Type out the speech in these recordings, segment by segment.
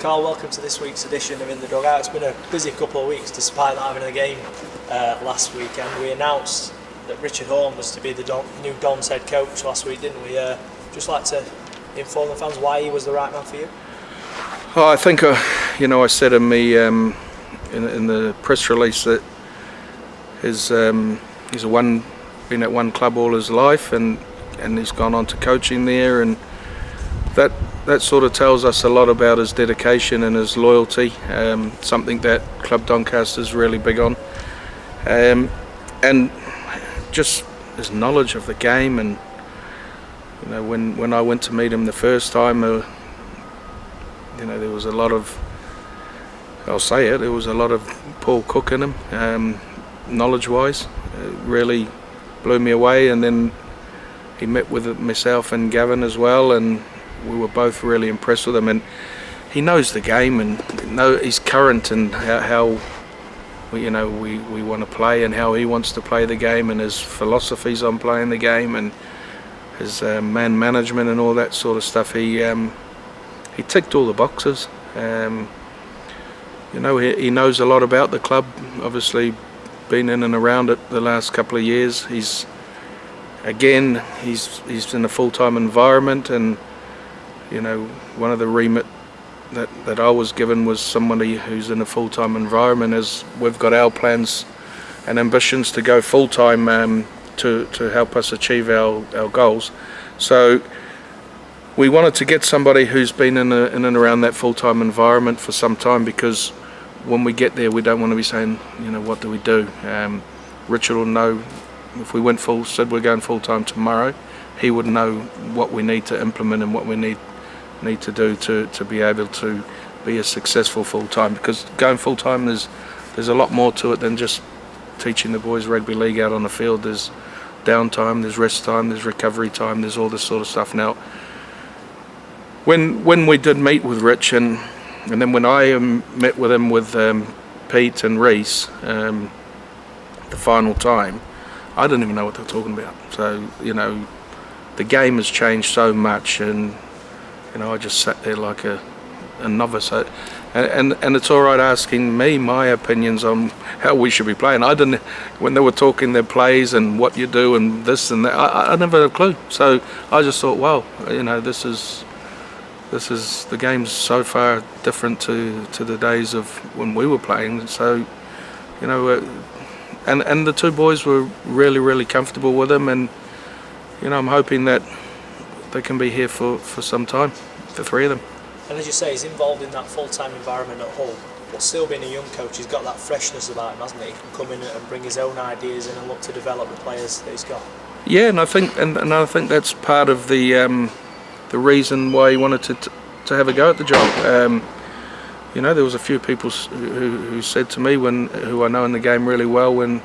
Carl, welcome to this week's edition of In the Dugout. It's been a busy couple of weeks despite not having a game last weekend. We announced that Richard Horne was to be the new Don's head coach last week, didn't we? Just like to inform the fans why he was the right man for you. Oh, I think I said in the press release that he's been at one club all his life, and he's gone on to coaching there, and that sort of tells us a lot about his dedication and his loyalty, something that Club Doncaster is really big on, and just his knowledge of the game. And when I went to meet him the first time, there was a lot of, there was a lot of Paul Cook in him, knowledge-wise. It really blew me away. And then he met with myself and Gavin as well, and we were both really impressed with him. And he knows the game, and he's current and how we want to play, and how he wants to play the game, and his philosophies on playing the game, and his man management and all that sort of stuff. He ticked all the boxes. He knows a lot about the club. Obviously, been in and around it the last couple of years. He's in a full-time environment, and one of the remit that I was given was somebody who's in a full-time environment, as we've got our plans and ambitions to go full-time to help us achieve our goals. So we wanted to get somebody who's been in and around that full-time environment for some time, because when we get there, we don't want to be saying, what do we do? Richard will know if we said we're going full-time tomorrow, he would know what we need to implement and what we need to do to be able to be a successful full-time. Because going full-time, there's a lot more to it than just teaching the boys rugby league out on the field. There's downtime, there's rest time, there's recovery time, there's all this sort of stuff. Now, when we did meet with Rich, and then when I met with him with Pete and Reese the final time, I didn't even know what they were talking about. So the game has changed so much, and I just sat there like a novice. And it's all right asking me my opinions on how we should be playing. I didn't, when they were talking their plays and what you do and this and that, I never had a clue. So I just thought, wow, this is the game's so far different to the days of when we were playing. So and the two boys were really, really comfortable with him, and I'm hoping that they can be here for some time, the three of them. And as you say, he's involved in that full-time environment at Hull, but still being a young coach, he's got that freshness about him, hasn't he? He can come in and bring his own ideas in and look to develop the players that he's got. Yeah, and I think that's part of the reason why he wanted to have a go at the job. There was a few people who said to me, who I know in the game really well, when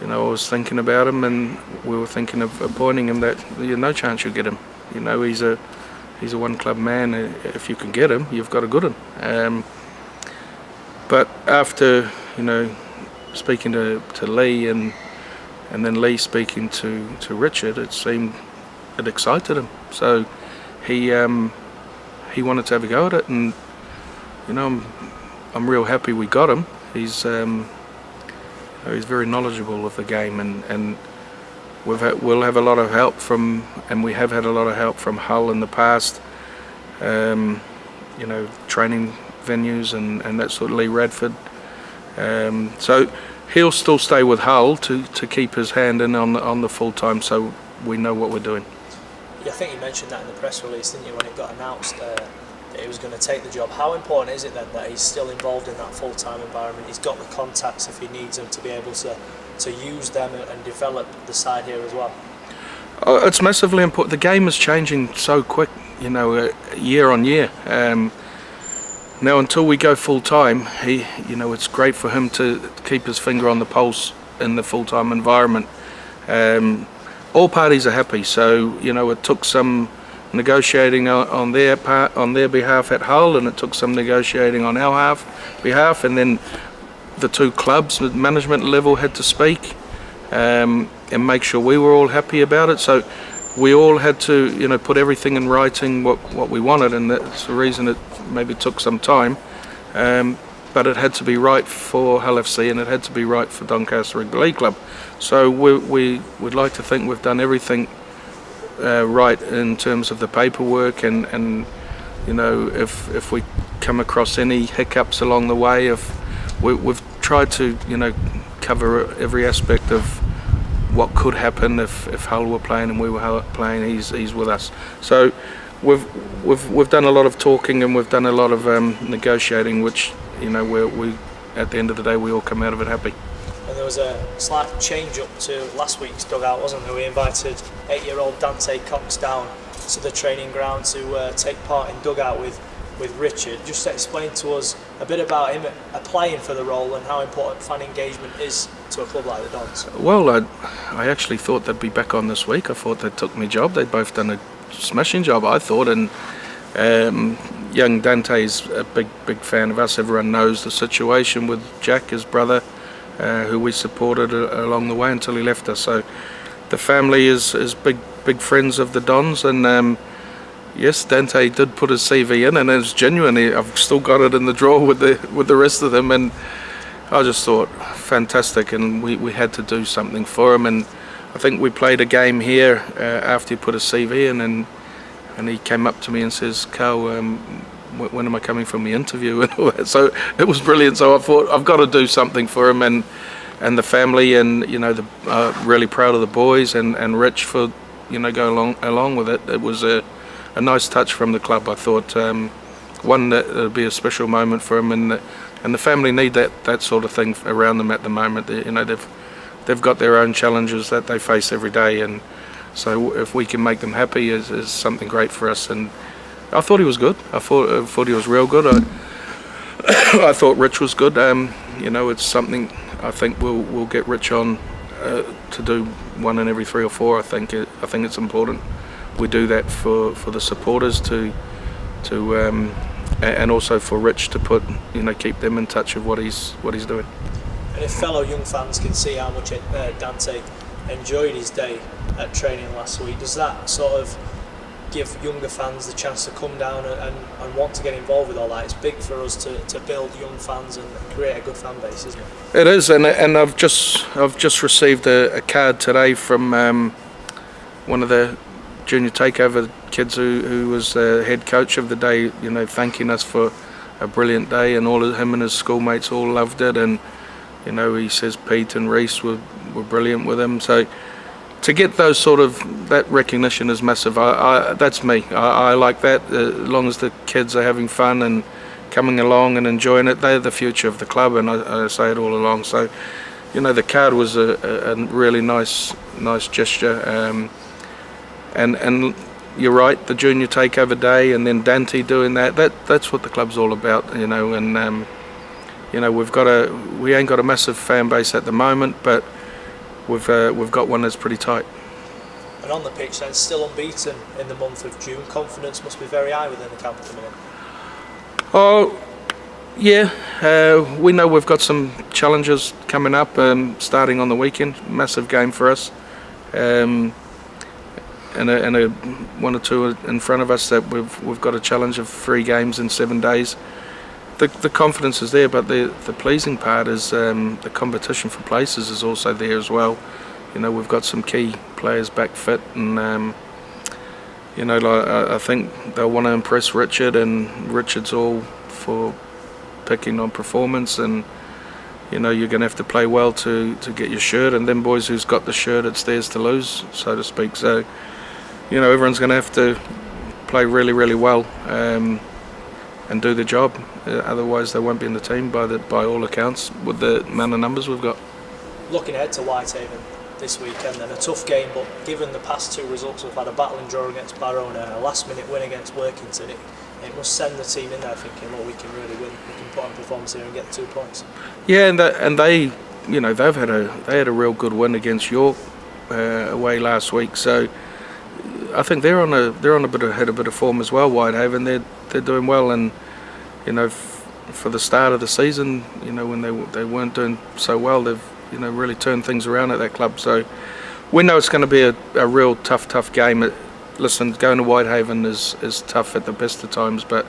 I was thinking about him and we were thinking of appointing him, that no chance you'll get him. He's a one-club man. If you can get him, you've got a good one. But after speaking to Lee and then Lee speaking to Richard, it seemed it excited him. So he wanted to have a go at it, and I'm real happy we got him. He's very knowledgeable of the game, and we'll have a lot of help from, and we have had a lot of help from Hull in the past. Training venues and that sort of, Lee Radford. So he'll still stay with Hull to keep his hand in on the full time, so we know what we're doing. Yeah, I think you mentioned that in the press release, didn't you, when it got announced that he was going to take the job. How important is it then that he's still involved in that full-time environment? He's got the contacts if he needs them to be able to use them and develop the side here as well. Oh, it's massively important. The game is changing so quick, year on year. Now, until we go full-time, it's great for him to keep his finger on the pulse in the full-time environment. All parties are happy, so it took some negotiating on their behalf at Hull, and it took some negotiating on our behalf, and then the two clubs at management level had to speak and make sure we were all happy about it. So we all had to, put everything in writing what we wanted, and that's the reason it maybe took some time. But it had to be right for Hull FC, and it had to be right for Doncaster Rugby League Club. So we would like to think we've done everything right in terms of the paperwork, and if we come across any hiccups along the way, we've tried to cover every aspect of what could happen if Hull were playing and we were playing. He's with us. So we've done a lot of talking, and we've done a lot of negotiating, which we at the end of the day we all come out of it happy. And there was a slight change up to last week's dugout, wasn't there? We invited 8-year-old Dante Cox down to the training ground to take part in dugout with Richard. Just explain to us a bit about him applying for the role and how important fan engagement is to a club like the Dons. Well, I actually thought they'd be back on this week. I thought they took my job. They'd both done a smashing job, I thought, and young Dante's a big fan of us. Everyone knows the situation with Jack, his brother, who we supported along the way until he left us. So the family is big friends of the Dons, and yes, Dante did put his CV in, and it's genuinely, I've still got it in the drawer with the rest of them, and I just thought fantastic, and we had to do something for him. And I think we played a game here after he put his CV in, and he came up to me and says, "Carl, when am I coming from the interview?" and all that. So it was brilliant. So I thought I've got to do something for him and the family, and really proud of the boys and Rich for go along with it. It was a nice touch from the club. I thought one that it'd be a special moment for him, and the family need that sort of thing around them at the moment. They've got their own challenges that they face every day, and so if we can make them happy is something great for us. And I thought he was good. I thought he was real good. I thought Rich was good. It's something I think we'll get Rich on to do one in every 3 or 4. I think it's important we do that for the supporters to and also for Rich to keep them in touch of what he's doing. And if fellow young fans can see how much Dante enjoyed his day at training last week, does that sort of give younger fans the chance to come down and want to get involved with all that? It's big for us to build young fans and create a good fan base, isn't it? It is, and I've just received a card today from one of the junior takeover kids who was the head coach of the day, thanking us for a brilliant day, and all of him and his schoolmates all loved it, and he says Pete and Reese were brilliant with him. So to get those that recognition is massive. That's me. I like that. As long as the kids are having fun and coming along and enjoying it, they're the future of the club, and I say it all along. So the card was a really nice gesture. And you're right, the junior takeover day, and then Dante doing that's what the club's all about, and we ain't got a massive fan base at the moment, but we've got one that's pretty tight. And on the pitch then, still unbeaten in the month of June. Confidence must be very high within the camp at the minute. Oh yeah, we know we've got some challenges coming up, starting on the weekend. Massive game for us. And a 1 or 2 in front of us that we've got a challenge of 3 games in 7 days. The confidence is there, but the pleasing part is the competition for places is also there as well. We've got some key players back fit, and I think they'll want to impress Richard, and Richard's all for picking on performance, and you're going to have to play well to get your shirt, and them boys who's got the shirt, it's theirs to lose, so to speak. So everyone's going to have to play really, really well and do the job. Otherwise, they won't be in the team by all accounts with the amount of numbers we've got. Looking ahead to Whitehaven this weekend, then a tough game, but given the past 2 results, we've had a battling draw against Barrow and a last-minute win against Workington. It must send the team in there thinking, look, we can really win. We can put on performance here and get 2 points. Yeah, and they they had a real good win against York away last week. So I think they're on a bit of form as well. Whitehaven, they're doing well, and for the start of the season, when they weren't doing so well, they've really turned things around at that club. So We know it's going to be a real tough game. Listen, going to Whitehaven is tough at the best of times, but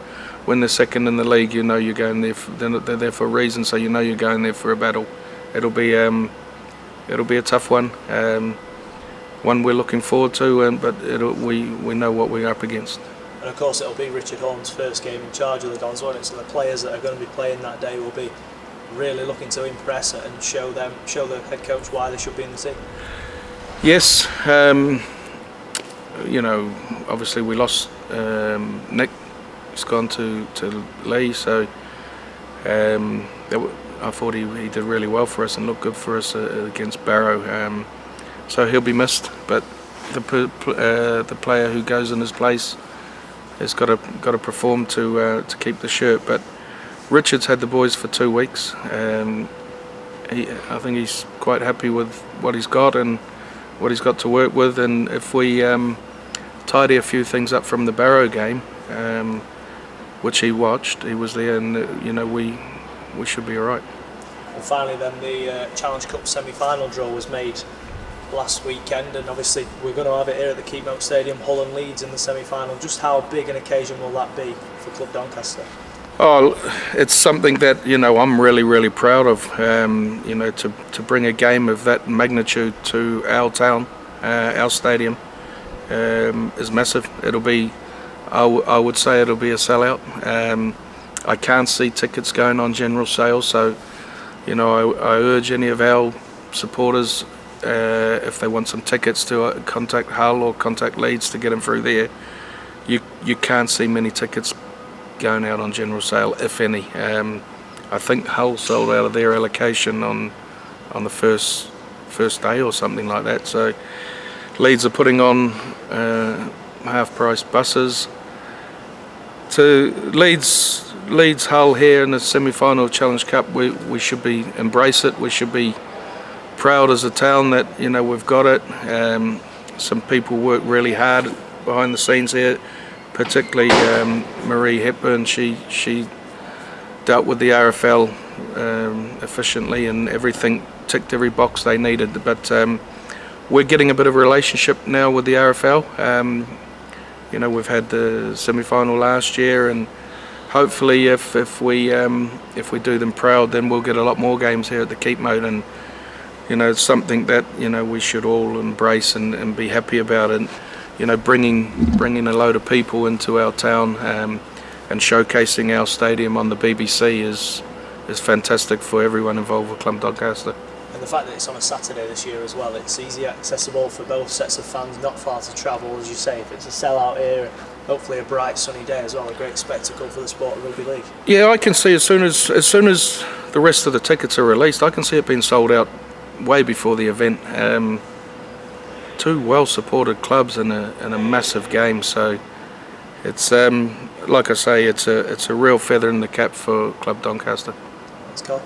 when they're second in the league, you know you're going there. They're there for a reason, so you know you're going there for a battle. It'll be a tough one, one we're looking forward to, but we know what we're up against. And of course, it'll be Richard Holmes' first game in charge of the Dons, won't it? So the players that are going to be playing that day will be really looking to impress and show the head coach why they should be in the team. Yes, you know, obviously we lost Nick. He's gone to Lee, so I thought he did really well for us and looked good for us against Barrow. So he'll be missed, but the player who goes in his place has got to perform to keep the shirt. But Richard's had the boys for 2 weeks. I think he's quite happy with what he's got and what he's got to work with. And if we tidy a few things up from the Barrow game, which he watched, he was there, and you know we should be all right. And finally, then the Challenge Cup semi-final draw was made last weekend, and obviously we're going to have it here at the Keepmoat Stadium. Hull and Leeds in the semi-final. Just how big an occasion will that be for Club Doncaster? Oh, it's something that I'm really proud of. To bring a game of that magnitude to our town, our stadium, is massive. It'll be, I would say, it'll be a sellout. I can't see tickets going on general sale, so I urge any of our supporters, if they want some tickets, to contact Hull or contact Leeds to get them through there. You can't see many tickets going out on general sale, if any. I think Hull sold out of their allocation on the first day or something like that. So Leeds are putting on half-price buses to Leeds Hull here in the semi-final of Challenge Cup. We should embrace it. We should be proud as a town that we've got it. Some people work really hard behind the scenes here, particularly Marie Hepburn. She dealt with the RFL efficiently, and everything ticked every box they needed. But we're getting a bit of a relationship now with the RFL. We've had the semi-final last year, and hopefully if we do them proud, then we'll get a lot more games here at the Keepmoat. And it's something that we should all embrace and be happy about. And bringing a load of people into our town and showcasing our stadium on the BBC is fantastic for everyone involved with Club Doncaster. And the fact that it's on a Saturday this year as well, it's easy accessible for both sets of fans, not far to travel, as you say. If it's a sellout here, hopefully a bright sunny day as well, a great spectacle for the sport of rugby league. Yeah, I can see as soon as the rest of the tickets are released, I can see it being sold out way before the event. Two well-supported clubs in a massive game, so it's like I say, it's a real feather in the cap for Club Doncaster. Let's go.